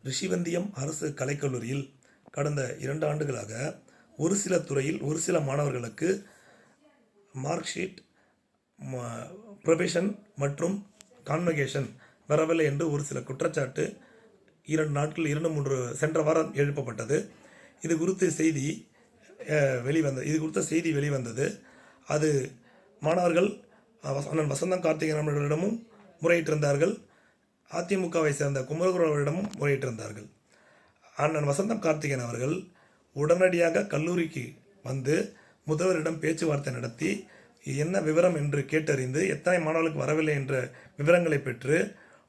ரிஷிவந்தியம் அரசு கலைக்கல்லூரியில் கடந்த 2 ஆண்டுகளாக ஒரு சில துறையில் ஒரு சில மாணவர்களுக்கு மார்க் ஷீட், ப்ரொபேஷன் மற்றும் கான்வகேஷன் வரவில்லை என்று ஒரு சில குற்றச்சாட்டு 2 நாட்கள் 2-3 சென்ற வாரம் எழுப்பப்பட்டது. இது குறித்த செய்தி வெளிவந்தது. அது மாணவர்கள் அண்ணன் வசந்தம் கார்த்திகேயன் அவர்களிடமும் முறையிட்டிருந்தார்கள். அதிமுகவை சேர்ந்த குமரகுரு அவர்களிடமும் முறையிட்டிருந்தார்கள். அண்ணன் வசந்தம் கார்த்திகேயன் அவர்கள் உடனடியாக கல்லூரிக்கு வந்து முதல்வரிடம் பேச்சுவார்த்தை நடத்தி என்ன விவரம் என்று கேட்டறிந்து எத்தனை மாணவர்களுக்கு வரவில்லை என்ற விவரங்களை பெற்று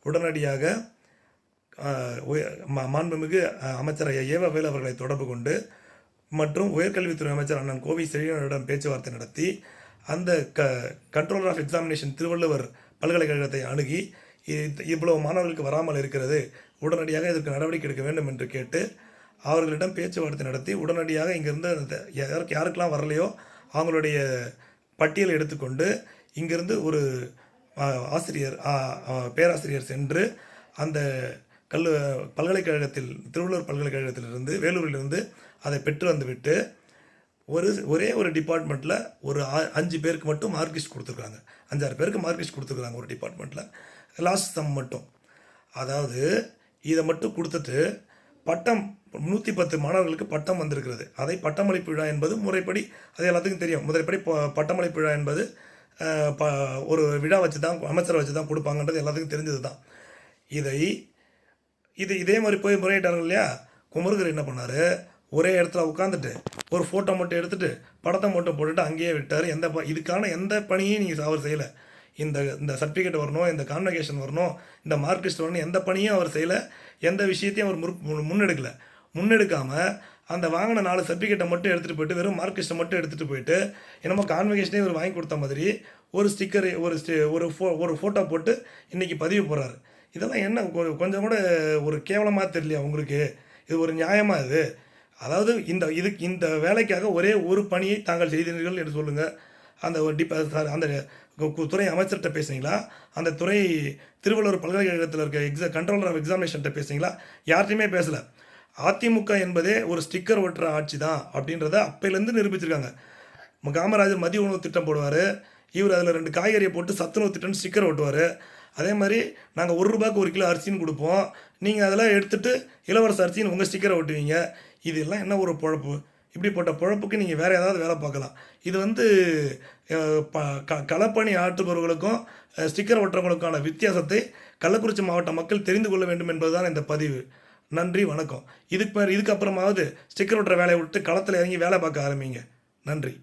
உடனடியாக மாண்புமிகு அமைச்சர் ஏவவேலு அவர்களை தொடர்பு கொண்டு மற்றும் உயர்கல்வித்துறை அமைச்சர் அண்ணன் கோவி செழியனிடம் பேச்சுவார்த்தை நடத்தி அந்த கண்ட்ரோலர் ஆஃப் எக்ஸாமினேஷன் திருவள்ளுவர் பல்கலைக்கழகத்தை அணுகி இவ்வளவு மாணவர்களுக்கு வராமல் இருக்கிறது, உடனடியாக இதற்கு நடவடிக்கை எடுக்க வேண்டும் என்று கேட்டு அவர்களிடம் பேச்சுவார்த்தை நடத்தி உடனடியாக இங்கிருந்து யாருக்கெல்லாம் வரலையோ அவங்களுடைய பட்டியலை எடுத்துக்கொண்டு இங்கிருந்து ஒரு பேராசிரியர் சென்று அந்த பல்கலைக்கழகத்தில் திருவள்ளூர் பல்கலைக்கழகத்திலிருந்து வேலூரிலிருந்து அதை பெற்று வந்துவிட்டு ஒரே ஒரு டிபார்ட்மெண்ட்டில் ஒரு 5 பேருக்கு மட்டும் மார்க்லிஸ்ட் கொடுத்துருக்காங்க. 5-6 பேருக்கு மார்க்லிஸ்ட் கொடுத்துருக்காங்க ஒரு டிபார்ட்மெண்ட்டில், லாஸ்ட் சம் மட்டும். அதாவது இதை மட்டும் கொடுத்துட்டு பட்டம் 110 மாணவர்களுக்கு பட்டம் வந்திருக்கிறது. அதை பட்டமளிப்பு விழா என்பது முறைப்படி அது எல்லாத்துக்கும் தெரியும். முறைப்படி பட்டமளிப்பு விழா என்பது ஒரு விழா வச்சு தான் அமைச்சரை வச்சு தான் கொடுப்பாங்கன்றது எல்லாத்துக்கும் தெரிஞ்சது தான். இதே மாதிரி போய் முறையிட்டார்கள் இல்லையா. குமரகுரு என்ன பண்ணார், ஒரே இடத்துல உட்காந்துட்டு ஒரு ஃபோட்டோ மட்டும் எடுத்துகிட்டு படத்தை மட்டும் போட்டுட்டு அங்கேயே விட்டார். இதுக்கான எந்த பணியும் நீங்கள் அவர் செய்யலை. இந்த சர்டிஃபிகேட் வரணும், இந்த கான்வகேஷன் வரணும், இந்த மார்க் லிஸ்ட் வரணும், எந்த பணியும் அவர் செய்யலை. எந்த விஷயத்தையும் அவர் முன்னெடுக்காமல் அந்த வாங்கின 4 சர்டிஃபிகேட்டை மட்டும் எடுத்துகிட்டு போயிட்டு வெறும் மார்க் லிஸ்ட்டை மட்டும் எடுத்துகிட்டு போயிட்டு என்னமோ கான்வகேஷனே இவர் வாங்கி கொடுத்த மாதிரி ஒரு ஸ்டிக்கர் ஒரு ஃபோட்டோ போட்டு இன்றைக்கி பதிவு போடுறாரு. இதெல்லாம் என்ன கொஞ்சம் கூட ஒரு கேவலமாக தெரியலையா உங்களுக்கு? இது ஒரு நியாயமாக இது? அதாவது இந்த வேலைக்காக ஒரே ஒரு பணியை தாங்கள் செய்தீர்கள் என்று சொல்லுங்கள். அந்த துறை அமைச்சர்கிட்ட பேசுனீங்களா? அந்த துறை திருவள்ளுவர் பல்கலைக்கழகத்தில் இருக்க கண்ட்ரோலர் ஆஃப் எக்ஸாமினேஷன்கிட்ட பேசுனீங்களா? யார்ட்டையுமே பேசலை. அதிமுக என்பதே ஒரு ஸ்டிக்கர் ஒட்டுற ஆட்சி தான் அப்படின்றத அப்பையிலேருந்து நிரூபிச்சிருக்காங்க. காமராஜர் மதிய உணவு திட்டம் போடுவார், இவர் அதில் 2 காய்கறியை போட்டு சத்துணவு திட்டம்னு ஸ்டிக்கர் ஒட்டுவார். அதே மாதிரி நாங்கள் 1 ரூபாய்க்கு 1 கிலோ அரிசின்னு கொடுப்போம், நீங்கள் அதெல்லாம் எடுத்துகிட்டு இலவச அரிசின்னு உங்கள் ஸ்டிக்கரை ஒட்டுவீங்க. இதெல்லாம் என்ன ஒரு பொழப்பு? இப்படிப்பட்ட பொழப்புக்கு நீங்கள் வேறு ஏதாவது வேலை பார்க்கலாம். இது களப்பணி ஆற்றுபவர்களுக்கும் ஸ்டிக்கர் ஒட்டுறவங்களுக்கான வித்தியாசத்தை கள்ளக்குறிச்சி மாவட்ட மக்கள் தெரிந்து கொள்ள வேண்டும் என்பதுதான் இந்த பதிவு. நன்றி, வணக்கம். இதுக்கப்புறமாவது ஸ்டிக்கர் ஒட்டுற வேலையை விட்டு களத்தில் இறங்கி வேலை பார்க்க ஆரம்பிங்க. நன்றி.